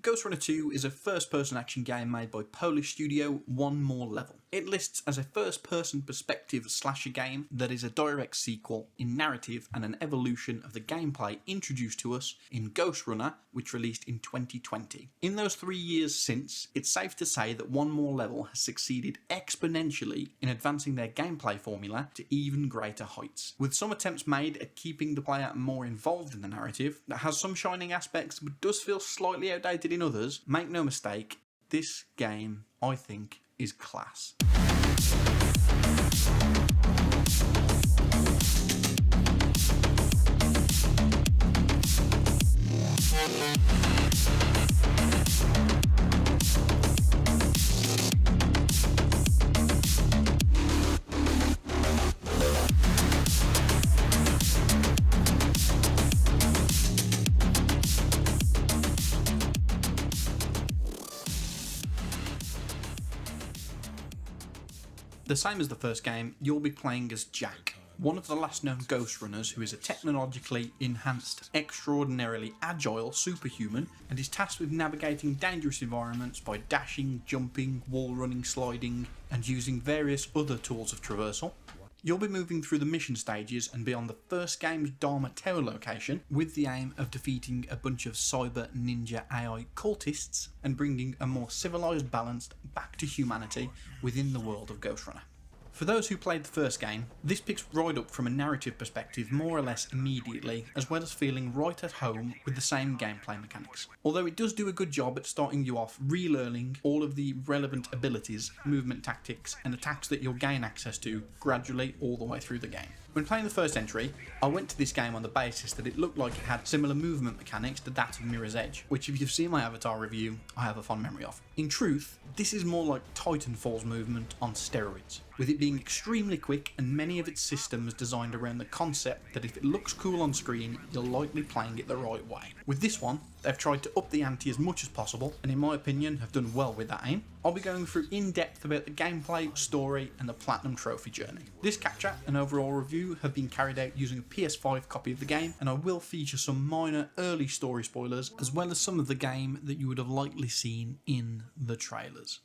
Ghostrunner 2 is a first-person action game made by Polish studio One More Level. It lists as a first-person perspective slasher game that is a direct sequel in narrative and an evolution of the gameplay introduced to us in Ghostrunner, which released in 2020. In those 3 years since, it's safe to say that One More Level has succeeded exponentially in advancing their gameplay formula to even greater heights, with some attempts made at keeping the player more involved in the narrative that has some shining aspects but does feel slightly outdated in others. Make no mistake, this game, I think, is class. The same as the first game, you'll be playing as Jack, one of the last known Ghostrunners who is a technologically enhanced, extraordinarily agile superhuman and is tasked with navigating dangerous environments by dashing, jumping, wall running, sliding and using various other tools of traversal. You'll be moving through the mission stages and be on the first game's Dharma Tower location with the aim of defeating a bunch of cyber ninja AI cultists and bringing a more civilised balance back to humanity within the world of Ghostrunner. For those who played the first game, this picks right up from a narrative perspective more or less immediately, as well as feeling right at home with the same gameplay mechanics. Although it does do a good job at starting you off relearning all of the relevant abilities, movement tactics and attacks that you'll gain access to gradually all the way through the game. When playing the first entry, I went to this game on the basis that it looked like it had similar movement mechanics to that of Mirror's Edge, which if you've seen my Avatar review, I have a fond memory of. In truth, this is more like Titanfall's movement on steroids, with it being extremely quick and many of its systems designed around the concept that if it looks cool on screen, you're likely playing it the right way. With this one, they've tried to up the ante as much as possible, and in my opinion have done well with that aim. I'll be going through in depth about the gameplay, story and the Platinum Trophy journey. This capture and overall review have been carried out using a PS5 copy of the game, and I will feature some minor early story spoilers as well as some of the game that you would have likely seen in the trailers.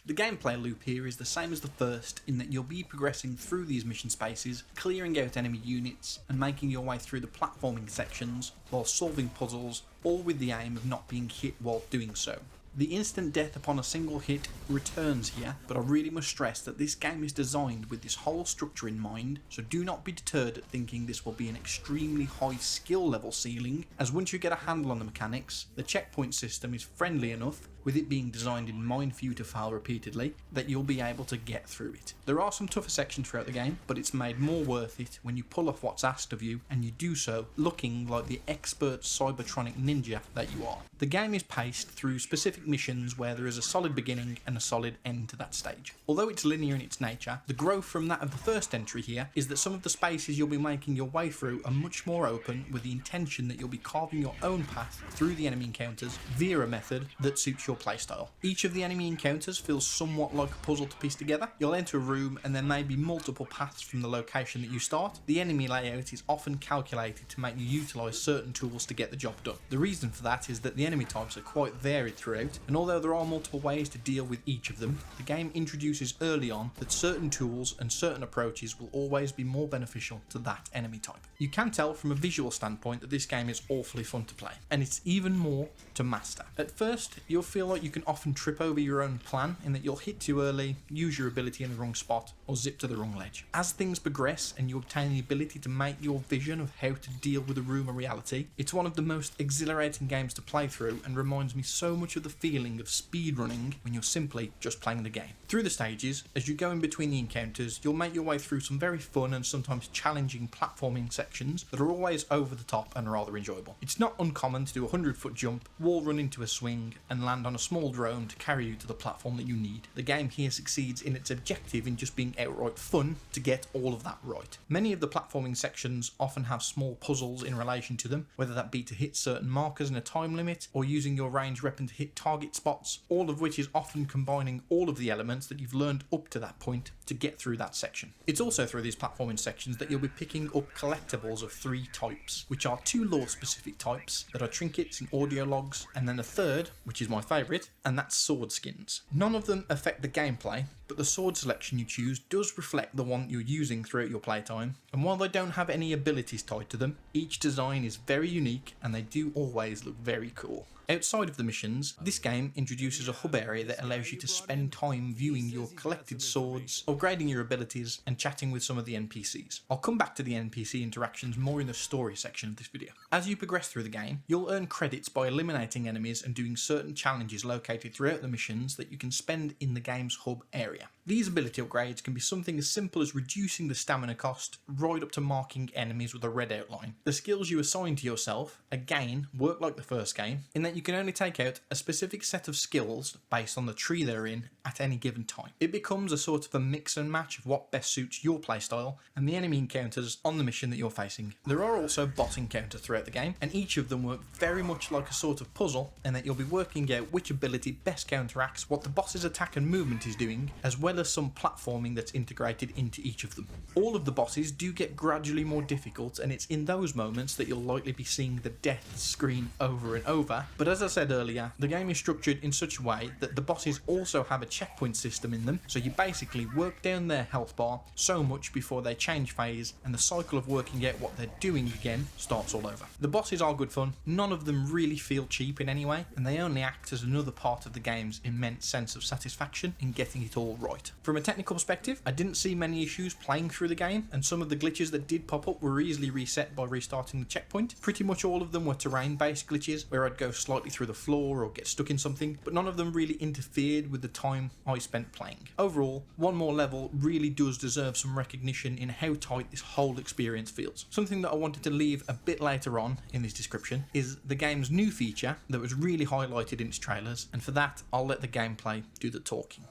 The gameplay loop here is the same as the first in that you'll be progressing through these mission spaces, clearing out enemy units and making your way through the platforming sections while solving puzzles, all with the aim of not being hit while doing so. The instant death upon a single hit returns here, but I really must stress that this game is designed with this whole structure in mind, so do not be deterred at thinking this will be an extremely high skill level ceiling, as once you get a handle on the mechanics, the checkpoint system is friendly enough, with it being designed in mind for you to fail repeatedly, that you'll be able to get through it. There are some tougher sections throughout the game, but it's made more worth it when you pull off what's asked of you, and you do so looking like the expert cybertronic ninja that you are. The game is paced through specific missions where there is a solid beginning and a solid end to that stage. Although it's linear in its nature, the growth from that of the first entry here is that some of the spaces you'll be making your way through are much more open, with the intention that you'll be carving your own path through the enemy encounters via a method that suits your playstyle. Each of the enemy encounters feels somewhat like a puzzle to piece together. You'll enter a room and there may be multiple paths from the location that you start. The enemy layout is often calculated to make you utilise certain tools to get the job done. The reason for that is that the enemy types are quite varied throughout, and although there are multiple ways to deal with each of them, the game introduces early on that certain tools and certain approaches will always be more beneficial to that enemy type. You can tell from a visual standpoint that this game is awfully fun to play, and it's even more to master. At first, you'll feel like you can often trip over your own plan in that you'll hit too early, use your ability in the wrong spot, or zip to the wrong ledge. As things progress and you obtain the ability to make your vision of how to deal with a room a reality, it's one of the most exhilarating games to play through and reminds me so much of the feeling of speedrunning when you're simply just playing the game. Through the stages, as you go in between the encounters, you'll make your way through some very fun and sometimes challenging platforming sections that are always over the top and rather enjoyable. It's not uncommon to do a 100-foot jump, wall run into a swing, and land on a small drone to carry you to the platform that you need. The game here succeeds in its objective in just being outright fun to get all of that right. Many of the platforming sections often have small puzzles in relation to them, whether that be to hit certain markers in a time limit or using your range weapon to hit target spots, all of which is often combining all of the elements that you've learned up to that point to get through that section. It's also through these platforming sections that you'll be picking up collectibles of 3 types, which are 2 lore specific types that are trinkets and audio logs, and then a third, which is my favourite, and that's sword skins. None of them affect the gameplay, but the sword selection you choose does reflect the one you're using throughout your playtime, and while they don't have any abilities tied to them, each design is very unique and they do always look very cool. Outside of the missions, this game introduces a hub area that allows you to spend time viewing your collected swords, upgrading your abilities, and chatting with some of the NPCs. I'll come back to the NPC interactions more in the story section of this video. As you progress through the game, you'll earn credits by eliminating enemies and doing certain challenges located throughout the missions that you can spend in the game's hub area. These ability upgrades can be something as simple as reducing the stamina cost, right up to marking enemies with a red outline. The skills you assign to yourself, again, work like the first game, in that you can only take out a specific set of skills based on the tree they're in at any given time. It becomes a sort of a mix and match of what best suits your playstyle and the enemy encounters on the mission that you're facing. There are also boss encounters throughout the game, and each of them work very much like a sort of puzzle, and that you'll be working out which ability best counteracts what the boss's attack and movement is doing, as well as some platforming that's integrated into each of them. All of the bosses do get gradually more difficult, and it's in those moments that you'll likely be seeing the death screen over and over, but as I said earlier, the game is structured in such a way that the bosses also have a checkpoint system in them, so you basically work down their health bar so much before they change phase, and the cycle of working out what they're doing again starts all over. The bosses are good fun, none of them really feel cheap in any way, and they only act as another part of the game's immense sense of satisfaction in getting it all right. From a technical perspective, I didn't see many issues playing through the game, and some of the glitches that did pop up were easily reset by restarting the checkpoint. Pretty much all of them were terrain-based glitches, where I'd go slightly through the floor or get stuck in something, but none of them really interfered with the time I spent playing. Overall, One More Level really does deserve some recognition in how tight this whole experience feels. Something that I wanted to leave a bit later on in this description is the game's new feature that was really highlighted in its trailers, and for that I'll let the gameplay do the talking.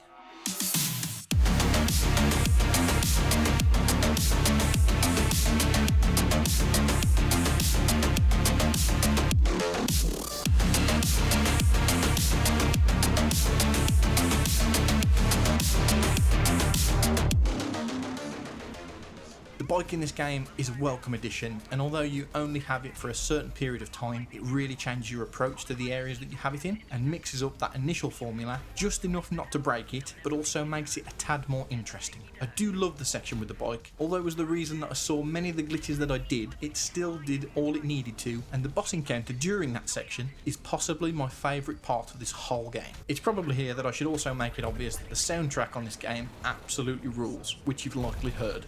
The bike in this game is a welcome addition, and although you only have it for a certain period of time, it really changes your approach to the areas that you have it in and mixes up that initial formula just enough not to break it, but also makes it a tad more interesting. I do love the section with the bike. Although it was the reason that I saw many of the glitches that I did, it still did all it needed to, and the boss encounter during that section is possibly my favourite part of this whole game. It's probably here that I should also make it obvious that the soundtrack on this game absolutely rules, which you've likely heard.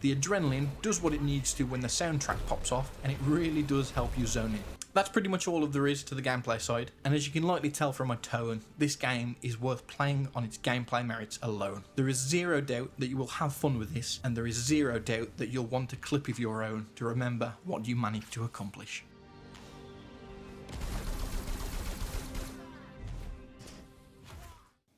The adrenaline does what it needs to when the soundtrack pops off, and it really does help you zone in. That's pretty much all of there is to the gameplay side, and as you can likely tell from my tone, this game is worth playing on its gameplay merits alone. There is zero doubt that you will have fun with this, and there is zero doubt that you'll want a clip of your own to remember what you managed to accomplish.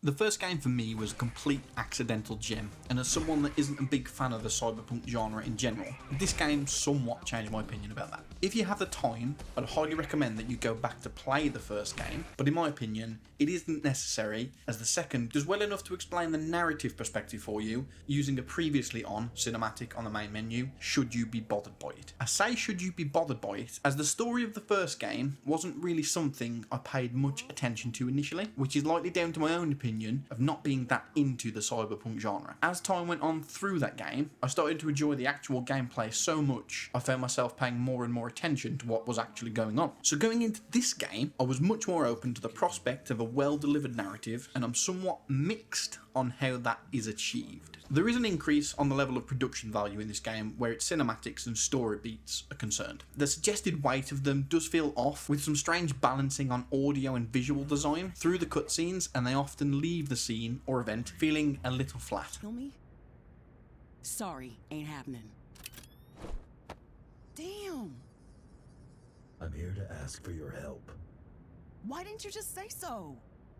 The first game for me was a complete accidental gem, and as someone that isn't a big fan of the cyberpunk genre in general, this game somewhat changed my opinion about that. If you have the time, I'd highly recommend that you go back to play the first game, but in my opinion, it isn't necessary, as the second does well enough to explain the narrative perspective for you, using a previously on cinematic on the main menu, should you be bothered by it. I say should you be bothered by it, as the story of the first game wasn't really something I paid much attention to initially, which is likely down to my own opinion of not being that into the cyberpunk genre. As time went on through that game, I started to enjoy the actual gameplay so much, I found myself paying more and more attention to what was actually going on. So going into this game, I was much more open to the prospect of a well-delivered narrative, and I'm somewhat mixed on how that is achieved. There is an increase on the level of production value in this game where its cinematics and story beats are concerned. The suggested weight of them does feel off, with some strange balancing on audio and visual design through the cutscenes, and they often leave the scene or event feeling a little flat. Kill me? Sorry, ain't happening. Damn! I'm here to ask for your help. Why didn't you just say so?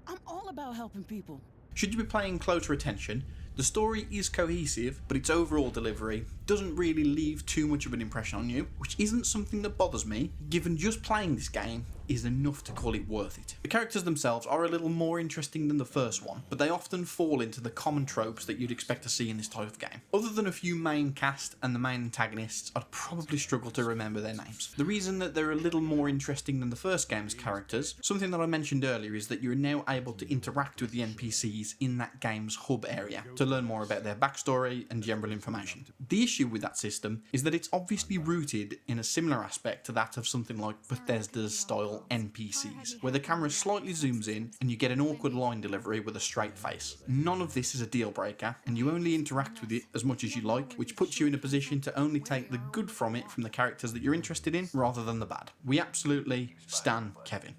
I'm all about helping people. Should you be paying closer attention, the story is cohesive, but its overall delivery doesn't really leave too much of an impression on you, which isn't something that bothers me, given just playing this game is enough to call it worth it. The characters themselves are a little more interesting than the first one, but they often fall into the common tropes that you'd expect to see in this type of game. Other than a few main cast and the main antagonists, I'd probably struggle to remember their names. The reason that they're a little more interesting than the first game's characters, something that I mentioned earlier, is that you're now able to interact with the NPCs in that game's hub area to learn more about their backstory and general information. The issue with that system is that it's obviously rooted in a similar aspect to that of something like Bethesda's style NPCs, where the camera slightly zooms in and you get an awkward line delivery with a straight face. None of this is a deal breaker, and you only interact with it as much as you like, which puts you in a position to only take the good from it from the characters that you're interested in, rather than the bad. We absolutely stan Kevin.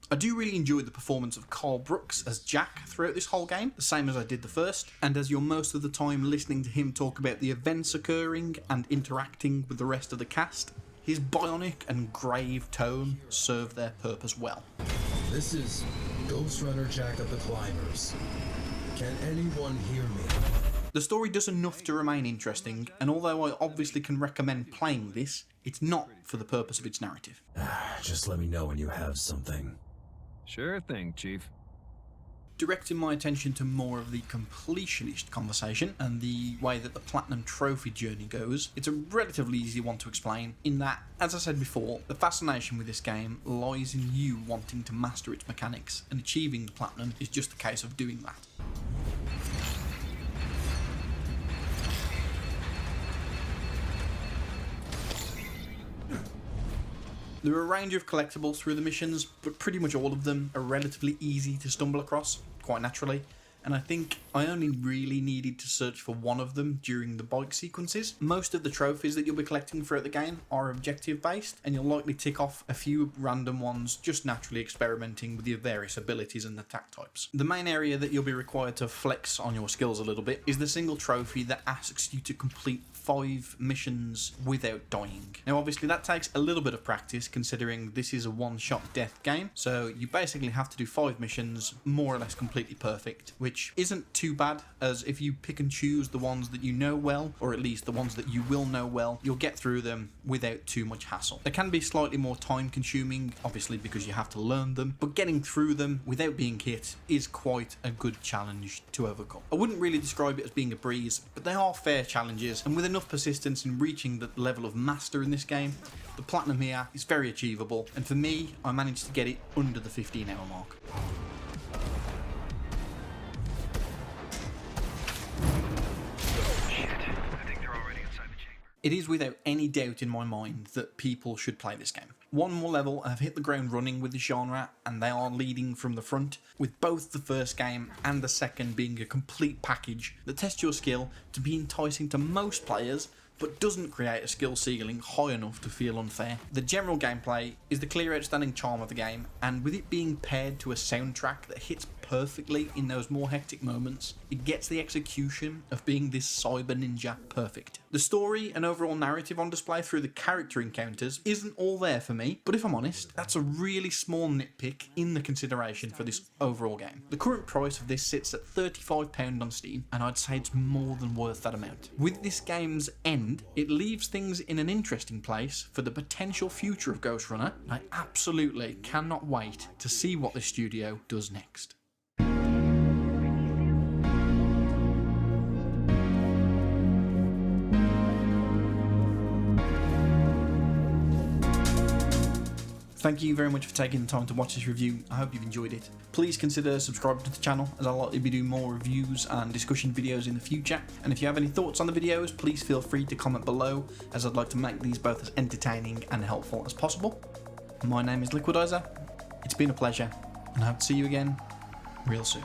I do really enjoy the performance of Carl Brooks as Jack throughout this whole game, the same as I did the first, and as you're most of the time listening to him talk about the events occurring and interacting with the rest of the cast, his bionic and grave tone serve their purpose well. This is Ghostrunner Jack of the Climbers. Can anyone hear me? The story does enough to remain interesting, and although I obviously can recommend playing this, it's not for the purpose of its narrative. Just let me know when you have something. Sure thing, Chief. Directing my attention to more of the completionist conversation and the way that the Platinum Trophy journey goes, it's a relatively easy one to explain in that, as I said before, the fascination with this game lies in you wanting to master its mechanics, and achieving the Platinum is just a case of doing that. There are a range of collectibles through the missions, but pretty much all of them are relatively easy to stumble across, quite naturally, and I think I only really needed to search for one of them during the bike sequences. Most of the trophies that you'll be collecting throughout the game are objective based, and you'll likely tick off a few random ones just naturally experimenting with your various abilities and attack types. The main area that you'll be required to flex on your skills a little bit is the single trophy that asks you to complete 5 missions without dying. Now obviously that takes a little bit of practice considering this is a one-shot death game, so you basically have to do 5 missions more or less completely perfect, which isn't too bad, as if you pick and choose the ones that you know well, or at least the ones that you will know well, you'll get through them without too much hassle. They can be slightly more time consuming, obviously because you have to learn them, but getting through them without being hit is quite a good challenge to overcome. I wouldn't really describe it as being a breeze, but they are fair challenges, and with enough persistence in reaching the level of master in this game, the Platinum here is very achievable, and for me, I managed to get it under the 15-hour mark. It is without any doubt in my mind that people should play this game. One more level have hit the ground running with the genre, and they are leading from the front, with both the first game and the second being a complete package that tests your skill to be enticing to most players, but doesn't create a skill ceiling high enough to feel unfair. The general gameplay is the clear outstanding charm of the game, and with it being paired to a soundtrack that hits perfectly in those more hectic moments, it gets the execution of being this cyber ninja perfect. The story and overall narrative on display through the character encounters isn't all there for me, but if I'm honest, that's a really small nitpick in the consideration for this overall game. The current price of this sits at £35 on Steam, and I'd say it's more than worth that amount. With this game's end, it leaves things in an interesting place for the potential future of Ghostrunner, and I absolutely cannot wait to see what the studio does next. Thank you very much for taking the time to watch this review. I hope you've enjoyed it. Please consider subscribing to the channel, as I'll likely be doing more reviews and discussion videos in the future. And if you have any thoughts on the videos, please feel free to comment below, as I'd like to make these both as entertaining and helpful as possible. My name is Liquidizer. It's been a pleasure, and I hope to see you again real soon.